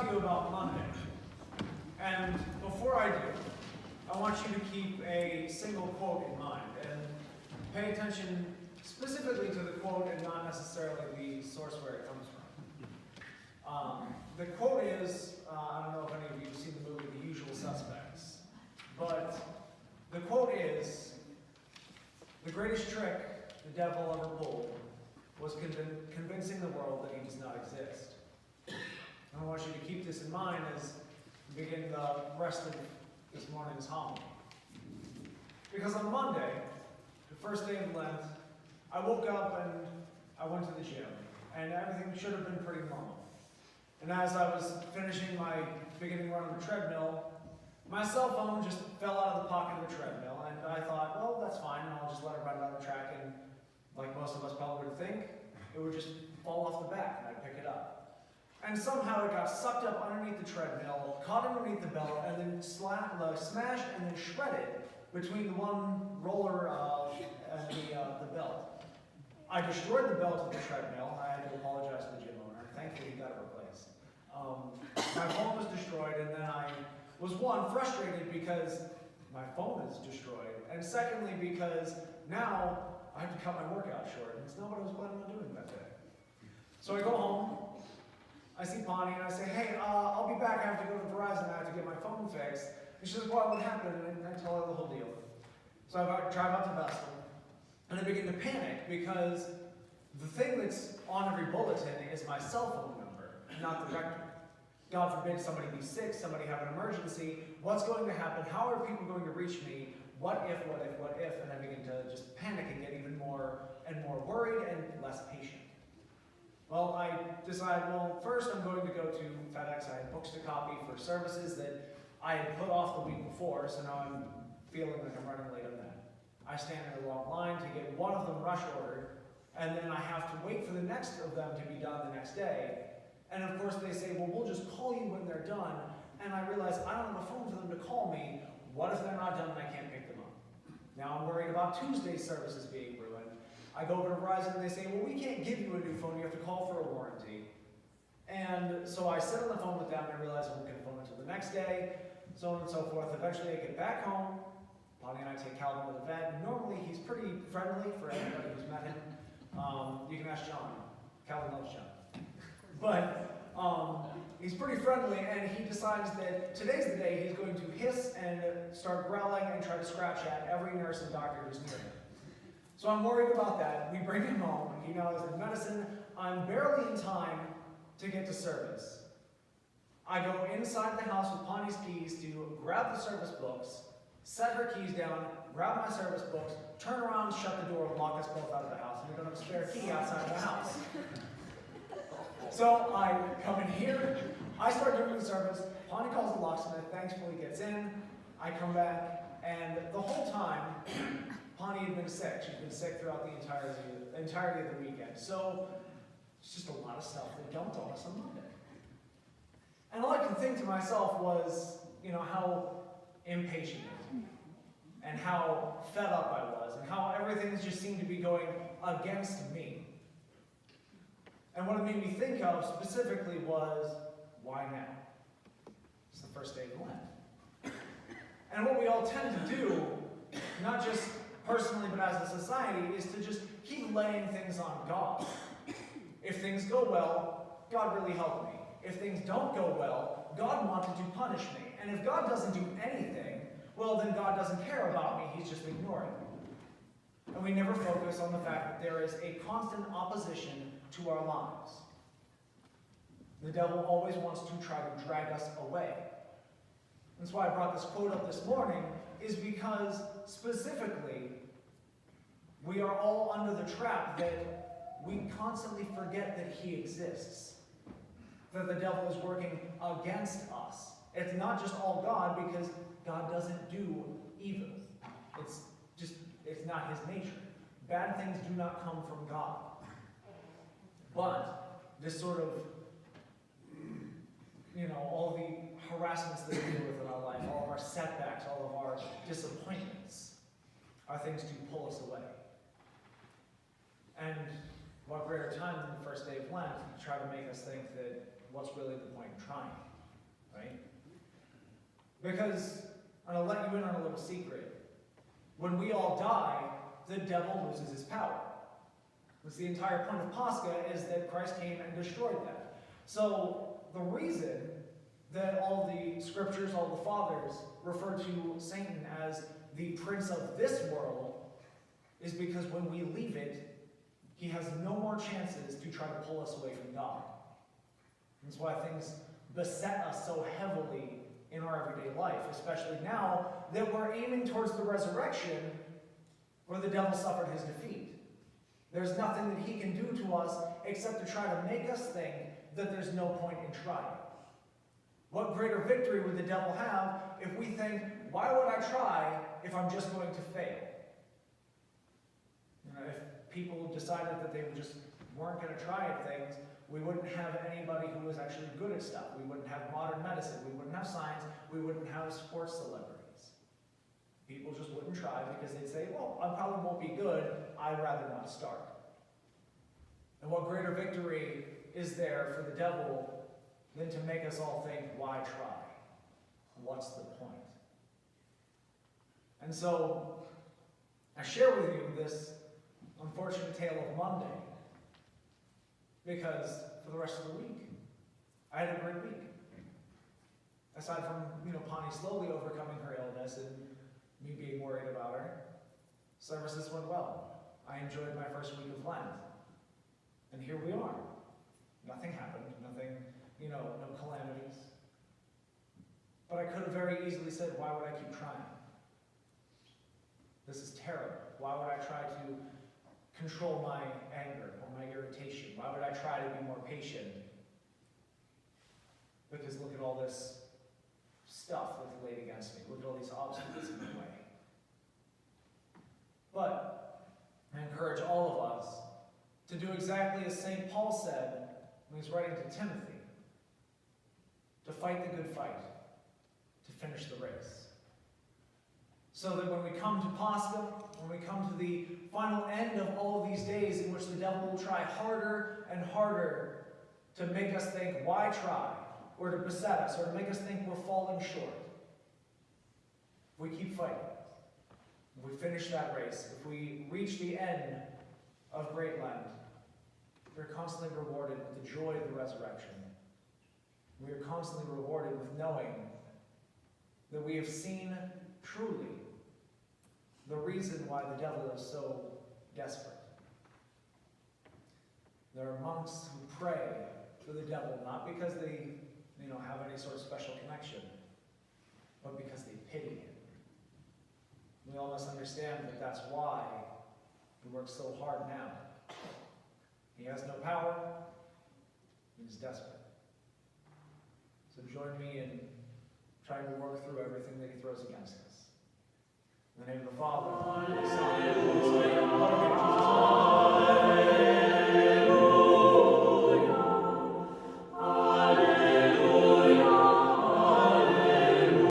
to you about Monday. And before I do, I want you to keep a single quote in mind and pay attention specifically to the quote and not necessarily the source where it comes from. The quote is, I don't know if any of you have seen the movie The Usual Suspects, but the quote is, "The greatest trick the devil ever pulled was convincing the world that he does not exist." And I want you to keep this in mind as we begin the rest of this morning's homily. Because on Monday, the first day of Lent, I woke up and I went to the gym, and everything should have been pretty normal. And as I was finishing my beginning run on the treadmill, my cell phone just fell out of the pocket of the treadmill, and I thought, well, that's fine, and I'll just let it run down the track, and like most of us probably would think, it would just fall off the back, and I'd pick it up. And somehow it got sucked up underneath the treadmill, caught underneath the belt, and then smashed and then shredded between the one roller and the belt. I destroyed the belt of the treadmill. I had to apologize to the gym owner. Thankfully, he got it replaced. My phone was destroyed, and then I was, one, frustrated because my phone is destroyed, and secondly, because now I have to cut my workout short, and it's not what I was planning on doing that day. So I go home, I see Bonnie, and I say, hey, I'll be back. I have to go to Verizon. I have to get my phone fixed. And she says, well, what happened? And I tell her the whole deal. So I drive out to Vestal, and I begin to panic because the thing that's on every bulletin is my cell phone number, not the directory. God forbid somebody be sick, somebody have an emergency. What's going to happen? How are people going to reach me? What if, what if, what if? And I begin to just panic and get even more and more worried and less patient. Well, I decide, well, first I'm going to go to FedEx. I had books to copy for services that I had put off the week before, so now I'm feeling like I'm running late on that. I stand in a long line to get one of them rush ordered, and then I have to wait for the next of them to be done the next day. And of course they say, well, we'll just call you when they're done. And I realize I don't have a phone for them to call me. What if they're not done and I can't pick them up? Now I'm worried about Tuesday's services being ruined. I go over to Verizon and they say, well, we can't give you a new phone, you have to call for a warranty. And so I sit on the phone with them and I realize I won't get a phone until the next day, so on and so forth. Eventually I get back home, Bonnie and I take Calvin to the vet. Normally he's pretty friendly for anybody who's met him. You can ask John. Calvin loves John. But he's pretty friendly, and he decides that today's the day he's going to hiss and start growling and try to scratch at every nurse and doctor who's near him. So I'm worried about that. We bring him home. He now has the medicine. I'm barely in time to get to service. I go inside the house with Bonnie's keys to grab the service books, set her keys down, grab my service books, turn around, shut the door, and lock us both out of the house. And we don't have a spare key outside of the house. So I come in here, I start doing the service, Bonnie calls the locksmith, thankfully gets in, I come back, and the whole time, Bonnie had been sick. She's been sick throughout the entirety of the weekend. So it's just a lot of stuff that dumped on us on Monday. And all I could think to myself was, how impatient and how fed up I was, and how everything just seemed to be going against me. And what it made me think of specifically was, why now? It's the first day of Lent. And what we all tend to do, not just personally but as a society, is to just keep laying things on God. If things go well, God really helped me. If things don't go well, God wanted to punish me. And if God doesn't do anything, well, then God doesn't care about me, he's just ignoring me. And we never focus on the fact that there is a constant opposition to our lives. The devil always wants to try to drag us away. That's why I brought this quote up this morning, is because specifically, we are all under the trap that we constantly forget that he exists. That the devil is working against us. It's not just all God, because God doesn't do evil. It's not his nature. Bad things do not come from God. But this sort of, all the harassments that we deal with in our life, all of our setbacks, all of our disappointments, are things to pull us away. And what greater time than the first day of Lent to try to make us think that what's really the point in trying? right? Because, and I'll let you in on a little secret, when we all die, the devil loses his power. That's the entire point of Pascha, is that Christ came and destroyed that. So the reason that all the scriptures, all the fathers, refer to Satan as the prince of this world is because when we leave it, he has no more chances to try to pull us away from God. That's why things beset us so heavily in our everyday life, especially now that we're aiming towards the resurrection where the devil suffered his defeat. There's nothing that he can do to us except to try to make us think that there's no point in trying. What greater victory would the devil have if we think, why would I try if I'm just going to fail? You know, if people decided that they just weren't going to try at things, we wouldn't have anybody who was actually good at stuff. We wouldn't have modern medicine. We wouldn't have science. We wouldn't have sports celebrities. People just wouldn't try because they'd say, well, I probably won't be good. I'd rather not start. And what greater victory is there for the devil than to make us all think, why try? What's the point? And so, I share with you this unfortunate tale of Monday, because for the rest of the week, I had a great week. Aside from, Pawnee slowly overcoming her illness and me being worried about her, services went well. I enjoyed my first week of Lent. And here we are. Nothing happened, nothing, no calamities. But I could have very easily said, why would I keep trying? This is terrible. Why would I try to control my anger or my irritation? Why would I try to be more patient? Because look at all this stuff that's laid against me. Look at all these obstacles in my way. But I encourage all of us to do exactly as St. Paul said when he's writing to Timothy, to fight the good fight, to finish the race. So that when we come to Pascha, when we come to the final end of all of these days in which the devil will try harder and harder to make us think, why try? Or to beset us, or to make us think we're falling short. If we keep fighting, if we finish that race, if we reach the end of Great Lent, we're constantly rewarded with the joy of the resurrection. We are constantly rewarded with knowing that we have seen truly the reason why the devil is so desperate. There are monks who pray to the devil, not because they have any sort of special connection, but because they pity him. We all must understand that that's why he works so hard now. He has no power. He is desperate. So join me in trying to work through everything that he throws against us. In the name of the Father, the Son, and the Holy Spirit.